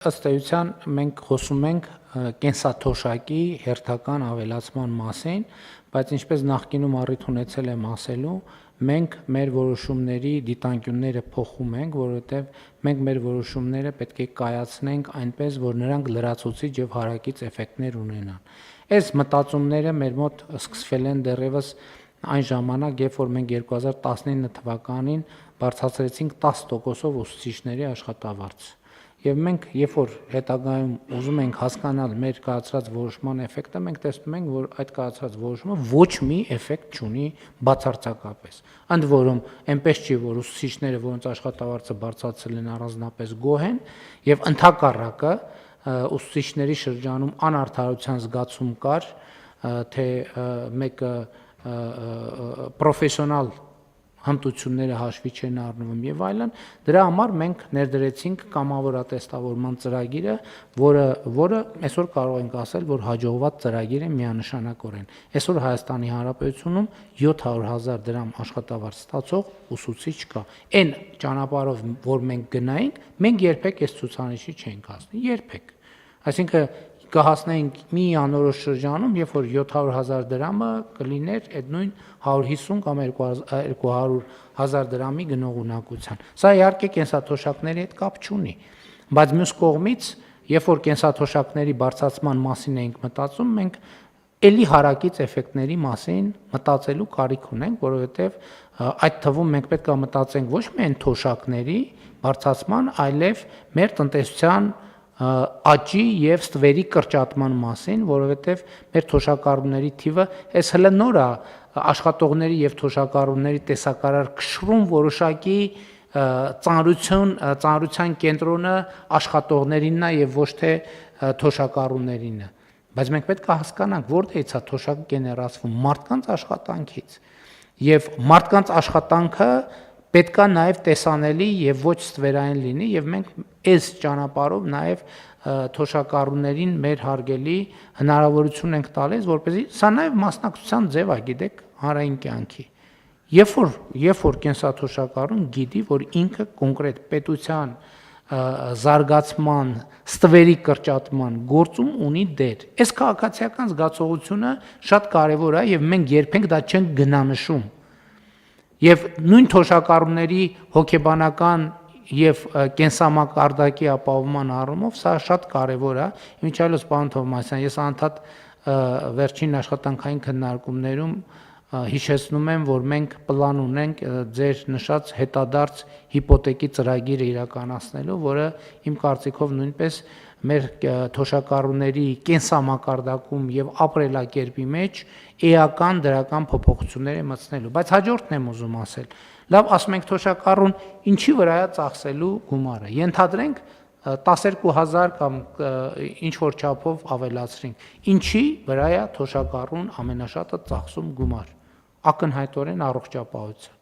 Ըստ էության մենք խոսում ենք կենսաթոշակի հերթական ավելացման մասին, բայց ինչպես նախկինում առիթ ունեցել եմ ասելու, մենք մեր որոշումների դիտանկյունները փոխում ենք, որովհետև մենք մեր որոշումները պետք է կայացնենք այնպես, որ նրանք լրացուցիչ եւ հարակից էֆեկտներ ունենան։ Այս մտածումները մեր մոտ սկսվել են դեռևս այն ժամանակ, երբ որ մենք 2019 թվականին բարձրացրեցինք 10%-ով ուսուցիչների աշխատավարձ։ Եվ մենք, երբ որ հետագայում ուզում ենք հասկանալ մեր կայացրած որոշման էֆեկտը, մենք տեսնում ենք, որ այդ կայացրած որոշումը ոչ մի էֆեկտ չունի բացարձակապես։ Ընդ որում, այնպես չի, որ ուսուցիչները, որոնց աշխատավարձը բարձրացել են, առանձնապես գոհ են, եւ ընդհակառակը ուսուցիչների շրջանում անարդարության զգացում կար, թե մեկը պրոֆեսիոնալ հմտությունները հաշվի չեն առնվում եւ այլն, դրա համար մենք ներդրեցինք կամավորատեստավորման ծրագիրը, որը այսօր կարող ենք ասել, որ հաջողված ծրագիր է միանշանակորեն։ Այսօր Հայաստանի Հանրապետությունում 700,000 դրամ աշխատավարձ ստացող ուսուցիչ կա։ Այն ճանապարհով, որ մենք գնայինք, մենք երբեք այս ցուցանիշի չենք հասնի, երբեք։ Այսինքն կհասնենք մի անորոշ շրջանում, երբ որ 700,000 դրամը կլիներ այդ նույն 150 կամ 200,000 դրամի գնողունակության։ Սա իհարկե կենսաթոշակների հետ կապ չունի, բայց մյուս կողմից, երբ որ կենսաթոշակների բարձրացման մասին ենք մտածում, մենք էլի հարակից էֆեկտների մասին մտածելու կարիք ունենք, որովհետև այդ թվում մենք պետք է մտածենք ոչ միայն թոշակների բարձրացման, այլև մեր տնտեսության աճի եւ ստվերի կրճատման մասին, որովհետեւ մեր թոշակառուների թիվը այս հələ նոր է աշխատողների եւ թոշակառուների տեսակարար քշրում որոշակի ծանրության կենտրոնը աշխատողներինն է եւ ոչ թե թոշակառուներինը, բայց մենք պետք է հասկանանք որտեղից է թոշակը գեներացվում մարդկանց աշխատանքից եւ մարդկանց աշխատանքը պետքա նաև տեսանելի եւ ոչ ստվերային լինի եւ մենք այս ճանապարհով նաև թոշակառուներին մեր հարգելի հնարավորություն ենք տալիս, որպեսզի սա նաև մասնակցության ձև է, գիտեք, հանրային կյանքի։ Երբ որ կենսաթոշակառուն գիտի, որ ինքը կոնկրետ պետության զարգացման, ստվերի կրճատման գործում ունի դեր։ Այս քաղաքացիական զգացողությունը շատ կարեւոր է եւ մենք երբեք դա չենք գնանշում։ Եվ նույն թոշակառուների հոգեբանական եւ կենսամակարդակի ապահովման առումով սա շատ կարեւոր է։ Ինչալոց պարոն Թովմասյան, ես անդադ վերջին աշխատանքային քննարկումներում հիշեցնում եմ, որ մենք պլան ունենք ձեր նշած հետադարձ հիպոթեկի ծրագիրը իրականացնելու, որը իմ կարծիքով նույնպես մեր թոշակառուների կենսամակարդակում եւ ապրելակերպի մեջ էական դրական փոփոխություններ է մտցնելու, բայց հաջորդն եմ ուզում ասել։ Լավ, ասում ենք թոշակառուն ինչի վրա է ծախսելու գումարը։ Ենթադրենք 12,000 կամ ինչ որ չափով ավելացրինք։ Ինչի վրա է թոշակառուն ամենաշատը ծախսում գումար։ Ակնհայտորեն առողջապահության։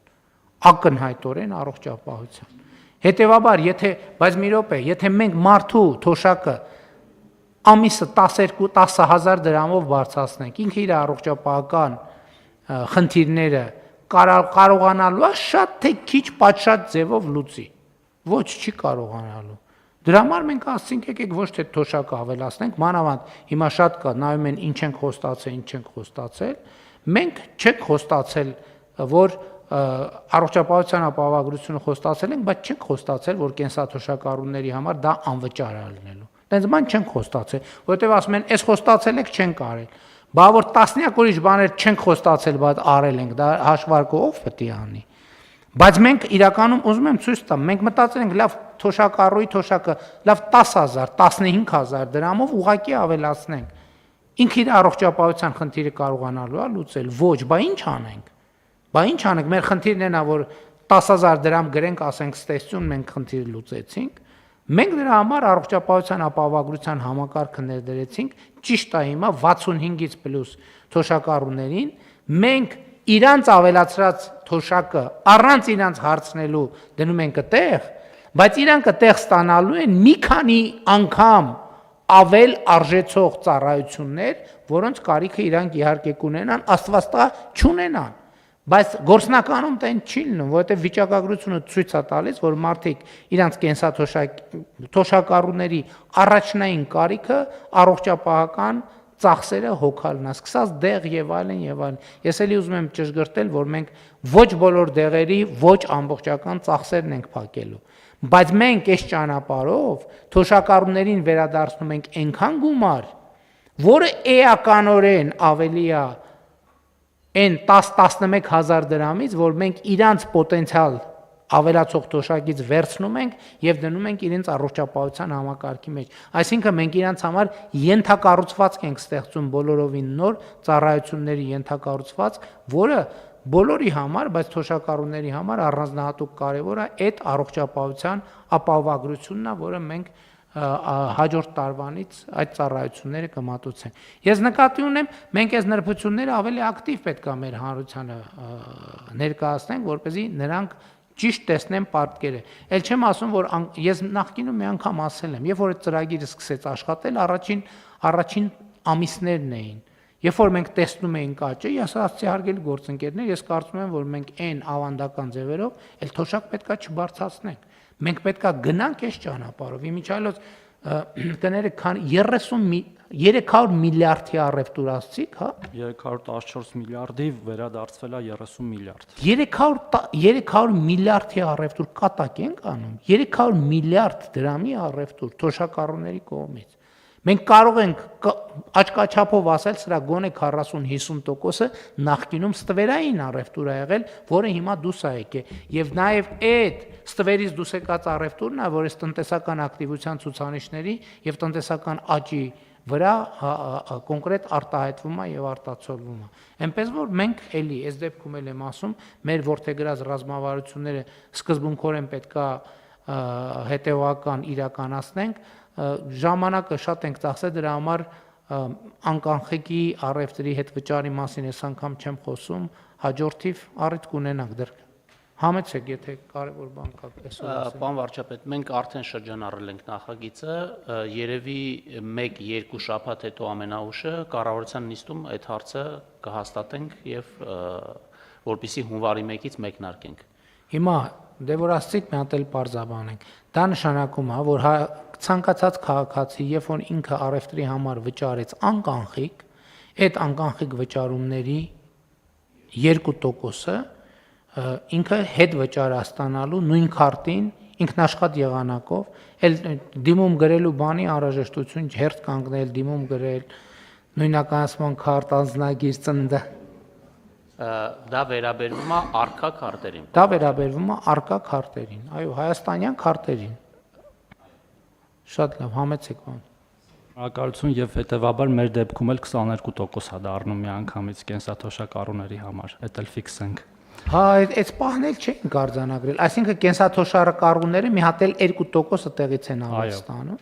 Ակնհայտորեն առողջապահության։ Հետևաբար, բայց մի րոպե, եթե մենք մարդու թոշակը ամիսը 10,000 դրամով բարձրացնենք, ինքը իր առողջապահական խնդիրները կարողանալու է շատ թե քիչ պատշաճ ձևով լուծի։ Ոչ, չի կարողանալու։ Դրա համար մենք ասենք եկեք ոչ թե թոշակը ավելացնենք, մանավանդ հիմա շատ կա, նայում են ինչ ենք խոստացել, ինչ չենք խոստացել, մենք չենք խոստացել, որ առողջապահության ապահովագրությունը խոստացել ենք, բայց չենք խոստացել, որ կենսաթոշակառուների համար դա անվճար է լինելու։ Դենց բան չենք խոստացել, որովհետև ասում են, այս խոստացել եք, չենք արել։ Բա որ տասնյակ ուրիշ բաներ չենք խոստացել, բայց արել ենք, դա հաշվարկը ով պետք է անի։ Բայց մենք իրականում ուզում եմ ցույց տամ, մենք մտածել ենք, լավ, թոշակառուի թոշակը, լավ 10,000, 15,000 դրամով ուղղակի ավելացնենք։ Ինքը իր առողջապահության խնդիրը կարողանալու է լուծել։ Ոչ, բա ինչ անենք։ Բա ինչ անենք, մեր խնդիրն է նա, որ 10,000 դրամ գրենք, ասենք ստեսություն, մենք խնդիրը լուծեցինք։ Մենք դրա համար առողջապահության ապահովագրության համակարգը ներդրեցինք, ճիշտ է հիմա 65-ից պլյուս թոշակառուներին, մենք իրանց ավելացրած թոշակը առանց իրանց հարցնելու դնում ենք այդտեղ, բայց իրանք այդտեղ ստանալու են մի քանի անգամ ավել արժեցող ծառայություններ, որոնց կարիքը իրանք իհարկե կունենան, աստված տա չունենան, Բայց գործնականում տեն չի լինում, որովհետև վիճակագրությունը ցույց է տալիս, որ մարդիկ իրանց կենսաթոշակառուների առաջնային կարիքը առողջապահական ծախսերը հոգալն է, սկսած դեղ եւ այլն եւ այլն։ Ես էլի ուզում եմ ճշգրտել, որ մենք ոչ բոլոր դեղերի ոչ ամբողջական ծախսերն ենք փակելու, բայց մենք այս ճանապարհով թոշակառուներին վերադարձնում ենք այնքան գումար, որը էականորեն ավելի է այն 10-11 հազար դրամից, որ մենք իրանց պոտենցիալ ավելացող թոշակից վերցնում ենք եւ դնում ենք իրենց առողջապահության համակարգի մեջ։ Այսինքն մենք իրանց համար ենթակառուցվածք ենք ստեղծում բոլորովին նոր ծառայությունների ենթակառուցվածք, որը բոլորի համար, բայց թոշակառուների համար առանձնահատուկ կարևոր է այդ առողջապահության ապահովագրությունն է, որը մենք հաջորդ տարվանից այդ ծառայությունները կմատուցենք։ Ես նկատի ունեմ, մենք այս նրբությունները ավելի ակտիվ պետք է մեր հանրությանը ներկայացնենք, որպեսզի նրանք ճիշտ տեսնեն պատկերը։ Էլ չեմ ասում, որ ես նախկինում մի անգամ ասել եմ, երբ որ այդ ծրագիրը սկսեց աշխատել, առաջին ամիսներն էին։ Երբ որ մենք տեսնում էինք աճը, ես ասացի հարգելի գործընկերներ, ես կարծում եմ, որ մենք այն ավանդական ձևերով էլ թոշակ պետքա չբարձրացնենք։ Մենք պետքա գնանք այս ճանապարհով։ Իմիջիայլոց կներեք, 300 միլիարդի առևտուր ասցիք, հա? 314 միլիարդի վերադարձվել է 30 միլիարդ։ 300 միլիարդի առևտուր կատակ ենք անում։ 300 միլիարդ դրամի առևտուր թոշակառուների կողմից։ Մենք կարող ենք աչքաչափով ասել, սրա գոնե 40-50%-ը նախկինում ստվերային առևտուր է եղել, որը հիմա դուրս է եկել։ Եվ նաև այդ ստվերից դուրս եկած առևտուրն է, որ այս տնտեսական ակտիվության ցուցանիշների եւ տնտեսական աճի վրա կոնկրետ արտահայտվում է եւ արտացոլվում է։ Էնպես որ մենք էլի այս դեպքում էլ եմ ասում, մեր ворթեգրած ռազմավարությունները սկզբունքորեն պետքա հետեւական իրականացնենք, ժամանակը շատ ենք ծախսել դրա համար անկանխիկի առևտրի հետ վճարի մասին այս անգամ չեմ խոսում, հաջորդիվ առիթ կունենանք դեռ համեցեք, եթե կարևոր բան կա այսօր ասել։ Պարոն վարչապետ, մենք արդեն շրջանառել ենք նախագիծը, երևի 1-2 շաբաթ հետո ամենաուշը կառավարության նիստում այդ հարցը կհաստատենք եւ որպեսզի հունվարի 1-ից մեկնարկենք։ Հիմա դե որ ասցիք մի հատ էլ պարզաբանենք։ Դա նշանակում է, որ ցանկացած քաղաքացի, երբ որ ինքը առևտրի համար վճարեց անկանխիկ, այդ անկանխիկ վճարումների 2%-ը ինքը հետ վճարը ստանալու նույն քարտին ինքնաշխատ եղանակով, էլ դիմում գրելու բանի անհրաժեշտություն հերթ կանգնել, դիմում գրել, նույնականացման քարտ, անձնագիր, ծննդը։ Դա վերաբերվում է արկա քարտերին։ Դա վերաբերվում է արկա քարտերին, այո, հայաստանյան քարտերին։ Շատ լավ, համեցեք բան։ Շնորհակալություն եւ հետեւաբար մեր դեպքում էլ 22% է դառնում միանգամից կենսաթոշակառուների համար։ Դա էլ ֆիքսենք։ Հա, այս պահն էլ չէին կարձանագրել, այսինքն կենսաթոշակառուները մի հատ էլ 2%-ը տեղից են ավելի ստանում։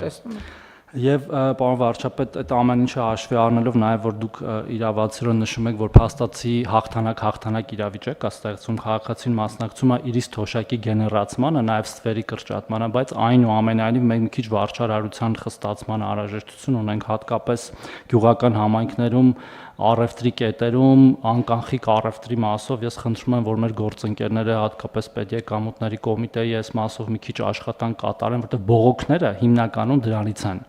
Տեսնում եք։ Եվ պարոն վարչապետ, այդ ամեն ինչը հաշվի առնելով նաև որ դուք իրավացիորեն նշում եք, որ փաստացի հաղթանակ իրավիճակ կա ստեղծում, քաղաքացին մասնակցում է իրից թոշակի գեներացմանը, նաև ստվերի կրճատմանը, բայց այնուամենայնիվ մենք մի քիչ վարչարարության խստացման անհրաժեշտություն ունենք հատկապես գյուղական համայնքներում, առևտրի կետերում, անկանխիկ առևտրի մասով ես խնդրում եմ, որ մեր գործընկերները հատկապես պետեկամուտների կոմիտեի այս մասով մի քիչ աշխատանք կատարեն, որտեղ բողոքները հիմնականում դրանից են։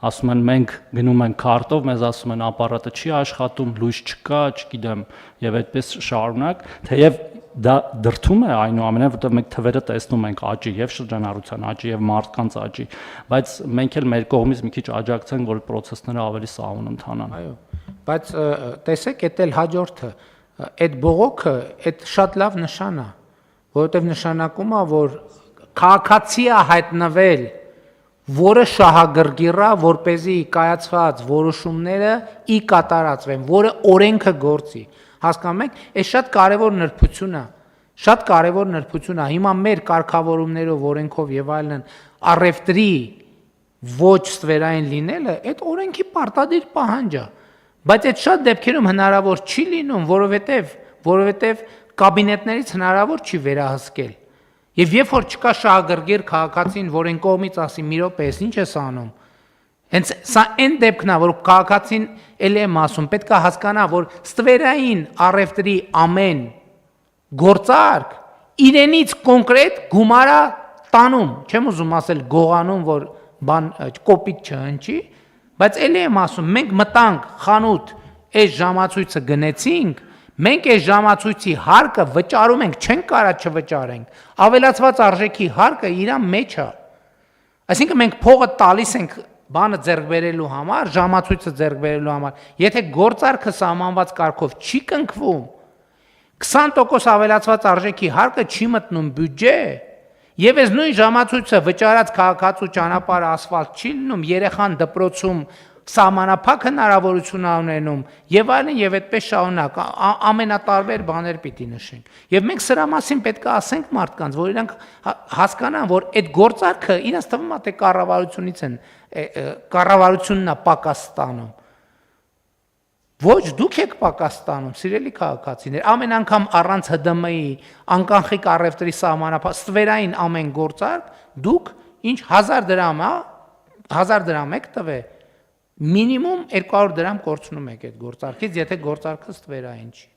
Ասում են մենք գնում ենք քարտով, մեզ ասում են ապարատը չի աշխատում, լույս չկա, չգիտեմ, եւ այդպես շարունակ, թեև դա դրթում է այնուամենայնիվ, որտեղ մենք թվերը տեսնում ենք աճի եւ շրջանառության աճի եւ մարդկանց աճի, բայց մենք էլ մեր կողմից մի քիչ աջակցենք, որ process-ները ավելի սահուն ընթանան։ Այո, բայց տեսեք, դա էլ հաջորդը, այդ բողոքը, այդ շատ լավ նշան է, որովհետեւ նշանակում է, որ քաղաքացի է հայտնվել, որը շահագրգիռ է, որպեսզի կայացված որոշումները ի կատարածվեն, որը օրենքը գործի։ Հասկանում եք, այս շատ կարևոր նրբություն է, շատ կարևոր նրբություն է։ Հիմա մեր կարգավորումներով, օրենքով եւ այլն առևտրի ոչ ստվերային լինելը, այդ օրենքի պարտադիր պահանջ է։ Բայց այդ շատ դեպքերում հնարավոր չի լինում, որովհետեւ կաբինետներից հնարավոր չի վերահսկել։ Եվ երբ որ չկա շահագրգիռ քաղաքացին, որ այն կողմից ասի՝ մի րոպե, ինչ ես անում, Հենց սա այն դեպքն է, որ քաղաքացին ելի եմ ասում, պետք է հասկանա, որ ստվերային առևտրի ամեն գործարք իրենից կոնկրետ գումարա տանում, չեմ ուզում ասել գողանում, որ բան կոպիտ չհնչի, բայց ելի եմ ասում, մենք մտանք խանութ, այս ժամացույցը գնեցինք, մենք այս ժամացույցի հարկը վճարում ենք, չենք կարա չվճարենք, ավելացված արժեքի հարկը իր մեջ է, այսինքն մենք փողը տալիս ենք բանը ձեռք բերելու համար, ժամացույցը ձեռք բերելու համար, եթե գործարքը սահմանված կարգով չի կնքվում, 20% ավելացված արժեքի հարկը չի մտնում բյուջե, եւ այս նույն ժամացույցը վճարած քաղաքացու ճանապարհը ասֆալտ չի լինում, երեխան դպրոցում սահմանափակ հնարավորություն ունենում եւ այլն եւ այդպես շարունակ ամենատարբեր բաներ պիտի նշենք եւ մենք սրա մասին պետք է ասենք մարդկանց որ իրանք հասկանան որ այդ գործարքը իրենց թվում է թե կառավարությունն է պակաս ստանում ոչ դուք եք պակաս ստանում սիրելի քաղաքացիներ ամեն անգամ առանց ՀԴՄ-ի անկախիկ առևտրի սահմանափակ ստվերային ամեն գործարք դուք ինչ 1000 դրամ 1000 դրամ եք տվել Մինիմում 200 դրամ կորցնում եք այդ գործարքից, եթե գործարքը ստվերային չի։